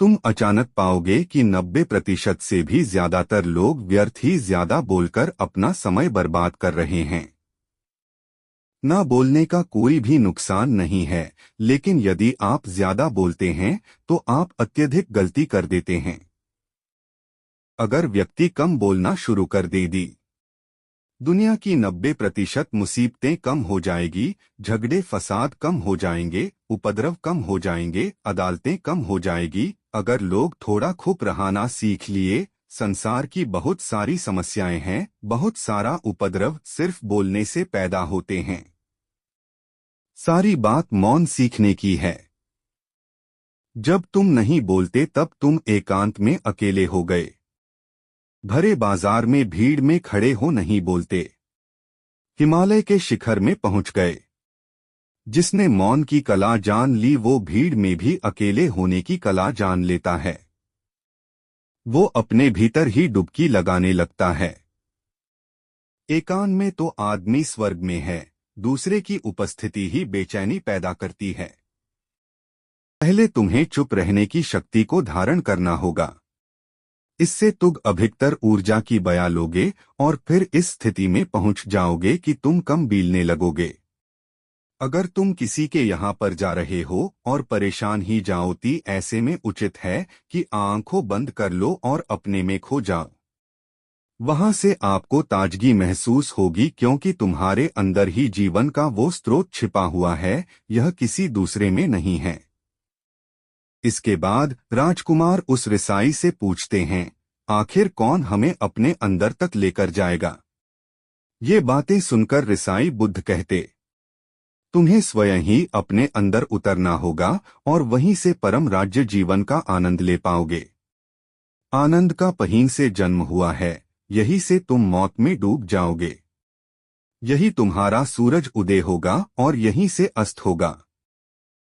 तुम अचानक पाओगे कि 90% से भी ज्यादातर लोग व्यर्थ ही ज्यादा बोलकर अपना समय बर्बाद कर रहे हैं। ना बोलने का कोई भी नुकसान नहीं है, लेकिन यदि आप ज्यादा बोलते हैं तो आप अत्यधिक गलती कर देते हैं। अगर व्यक्ति कम बोलना शुरू कर दे दी, दुनिया की 90% मुसीबतें कम हो जाएगी, झगड़े फसाद कम हो जाएंगे, उपद्रव कम हो जाएंगे, अदालतें कम हो जाएगी। अगर लोग थोड़ा चुप रहना सीख लिए, संसार की बहुत सारी समस्याएं हैं, बहुत सारा उपद्रव सिर्फ बोलने से पैदा होते हैं। सारी बात मौन सीखने की है। जब तुम नहीं बोलते तब तुम एकांत में अकेले हो गए, भरे बाजार में भीड़ में खड़े हो नहीं बोलते, हिमालय के शिखर में पहुंच गए। जिसने मौन की कला जान ली वो भीड़ में भी अकेले होने की कला जान लेता है। वो अपने भीतर ही डुबकी लगाने लगता है। एकांत में तो आदमी स्वर्ग में है, दूसरे की उपस्थिति ही बेचैनी पैदा करती है। पहले तुम्हें चुप रहने की शक्ति को धारण करना होगा। इससे तुम अधिकतर ऊर्जा की बया लोगे और फिर इस स्थिति में पहुंच जाओगे कि तुम कम बीलने लगोगे। अगर तुम किसी के यहाँ पर जा रहे हो और परेशान ही जाओती, ऐसे में उचित है कि आंखों बंद कर लो और अपने में खो जाओ। वहां से आपको ताजगी महसूस होगी, क्योंकि तुम्हारे अंदर ही जीवन का वो स्रोत छिपा हुआ है, यह किसी दूसरे में नहीं है। इसके बाद राजकुमार उस रिसाई से पूछते हैं, आखिर कौन हमें अपने अंदर तक लेकर जाएगा? ये बातें सुनकर रिसाई बुद्ध कहते, तुम्हें स्वयं ही अपने अंदर उतरना होगा और वहीं से परम राज्य जीवन का आनंद ले पाओगे। आनंद का पहीन से जन्म हुआ है, यही से तुम मौत में डूब जाओगे। यही तुम्हारा सूरज उदय होगा और यहीं से अस्त होगा।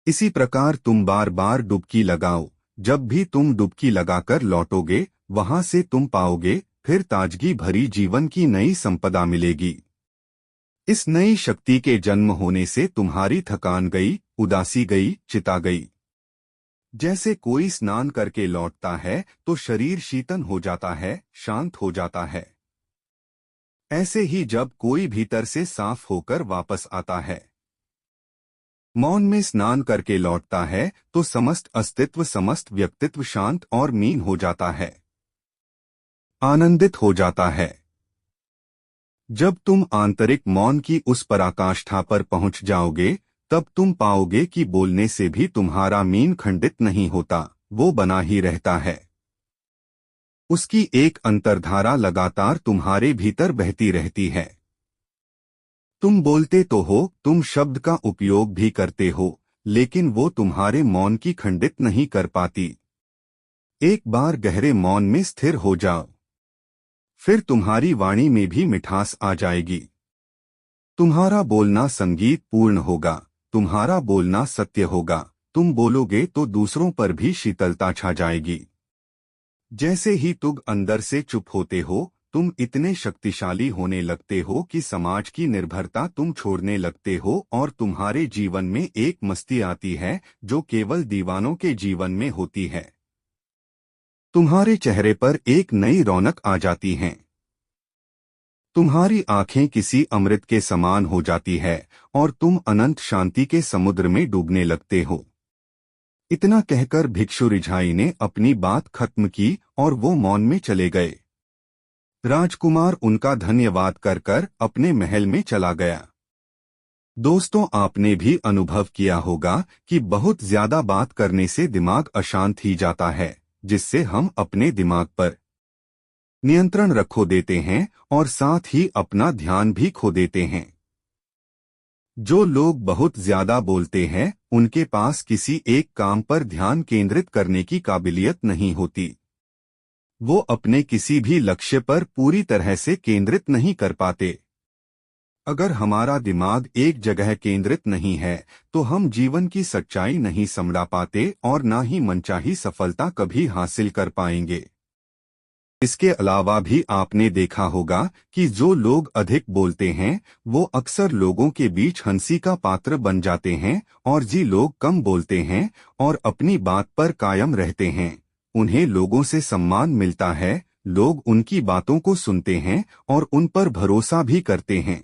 इसी प्रकार तुम बार बार डुबकी लगाओ। जब भी तुम डुबकी लगाकर लौटोगे, वहां से तुम पाओगे फिर ताजगी भरी जीवन की नई संपदा मिलेगी। इस नई शक्ति के जन्म होने से तुम्हारी थकान गई, उदासी गई, चिता गई। जैसे कोई स्नान करके लौटता है तो शरीर शीतल हो जाता है, शांत हो जाता है। ऐसे ही जब कोई भीतर से साफ होकर वापस आता है, मौन में स्नान करके लौटता है, तो समस्त अस्तित्व, समस्त व्यक्तित्व शांत और मीन हो जाता है, आनंदित हो जाता है। जब तुम आंतरिक मौन की उस पराकाष्ठा पर पहुंच जाओगे, तब तुम पाओगे कि बोलने से भी तुम्हारा मीन खंडित नहीं होता, वो बना ही रहता है। उसकी एक अंतर्धारा लगातार तुम्हारे भीतर बहती रहती है। तुम बोलते तो हो, तुम शब्द का उपयोग भी करते हो, लेकिन वो तुम्हारे मौन की खंडित नहीं कर पाती। एक बार गहरे मौन में स्थिर हो जाओ, फिर तुम्हारी वाणी में भी मिठास आ जाएगी। तुम्हारा बोलना संगीत पूर्ण होगा, तुम्हारा बोलना सत्य होगा। तुम बोलोगे तो दूसरों पर भी शीतलता छा जाएगी। जैसे ही तुम अंदर से चुप होते हो, तुम इतने शक्तिशाली होने लगते हो कि समाज की निर्भरता तुम छोड़ने लगते हो और तुम्हारे जीवन में एक मस्ती आती है जो केवल दीवानों के जीवन में होती है। तुम्हारे चेहरे पर एक नई रौनक आ जाती है। तुम्हारी आंखें किसी अमृत के समान हो जाती है और तुम अनंत शांति के समुद्र में डूबने लगते हो। इतना कहकर भिक्षु रिझाई ने अपनी बात खत्म की और वो मौन में चले गए। राजकुमार उनका धन्यवाद कर कर अपने महल में चला गया। दोस्तों, आपने भी अनुभव किया होगा कि बहुत ज्यादा बात करने से दिमाग अशांत ही जाता है, जिससे हम अपने दिमाग पर नियंत्रण रखो देते हैं और साथ ही अपना ध्यान भी खो देते हैं। जो लोग बहुत ज्यादा बोलते हैं, उनके पास किसी एक काम पर ध्यान केंद्रित करने की काबिलियत नहीं होती। वो अपने किसी भी लक्ष्य पर पूरी तरह से केंद्रित नहीं कर पाते। अगर हमारा दिमाग एक जगह केंद्रित नहीं है, तो हम जीवन की सच्चाई नहीं समझ पाते और ना ही मनचाही सफलता कभी हासिल कर पाएंगे। इसके अलावा भी आपने देखा होगा कि जो लोग अधिक बोलते हैं वो अक्सर लोगों के बीच हंसी का पात्र बन जाते हैं, और जी लोग कम बोलते हैं और अपनी बात पर कायम रहते हैं उन्हें लोगों से सम्मान मिलता है। लोग उनकी बातों को सुनते हैं और उन पर भरोसा भी करते हैं।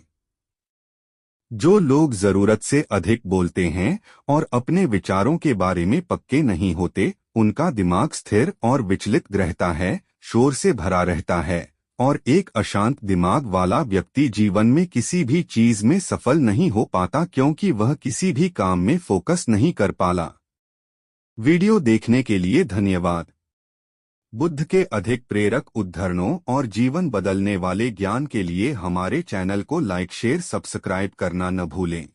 जो लोग जरूरत से अधिक बोलते हैं और अपने विचारों के बारे में पक्के नहीं होते, उनका दिमाग स्थिर और विचलित रहता है, शोर से भरा रहता है, और एक अशांत दिमाग वाला व्यक्ति जीवन में किसी भी चीज में सफल नहीं हो पाता क्योंकि वह किसी भी काम में फोकस नहीं कर पाला। वीडियो देखने के लिए धन्यवाद। बुद्ध के अधिक प्रेरक उद्धरणों और जीवन बदलने वाले ज्ञान के लिए हमारे चैनल को लाइक शेयर सब्सक्राइब करना न भूलें।